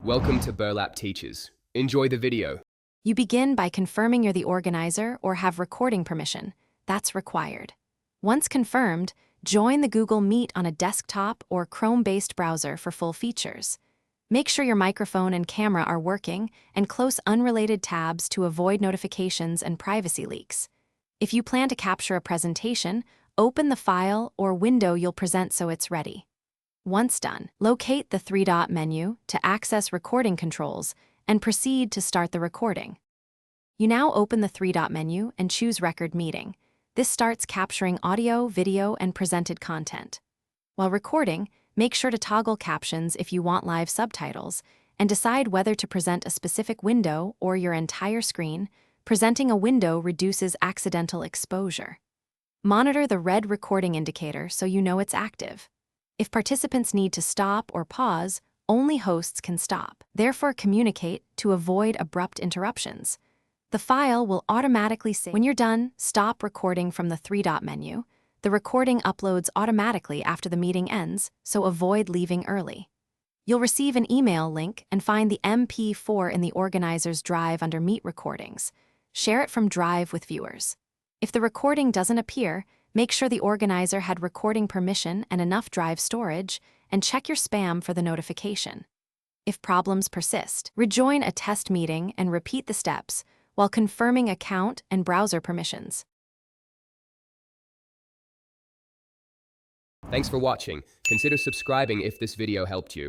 Welcome to Burlap Teachers. Enjoy the video. You begin by confirming you're the organizer or have recording permission. That's required. Once confirmed, join the Google Meet on a desktop or Chrome-based browser for full features. Make sure your microphone and camera are working and close unrelated tabs to avoid notifications and privacy leaks. If you plan to capture a presentation, open the file or window you'll present so it's ready. Once done, locate the three-dot menu to access recording controls and proceed to start the recording. You now open the three-dot menu and choose Record Meeting. This starts capturing audio, video, and presented content. While recording, make sure to toggle captions if you want live subtitles, and decide whether to present a specific window or your entire screen. Presenting a window reduces accidental exposure. Monitor the red recording indicator so you know it's active. If participants need to stop or pause, only hosts can stop. Therefore, communicate to avoid abrupt interruptions. The file will automatically save. When you're done, stop recording from the three-dot menu. The recording uploads automatically after the meeting ends, so avoid leaving early. You'll receive an email link and find the MP4 in the organizer's drive under Meet Recordings. Share it from Drive with viewers. If the recording doesn't appear, make sure the organizer had recording permission and enough drive storage, and check your spam for the notification. If problems persist, rejoin a test meeting and repeat the steps while confirming account and browser permissions. Thanks for watching. Consider subscribing if this video helped you.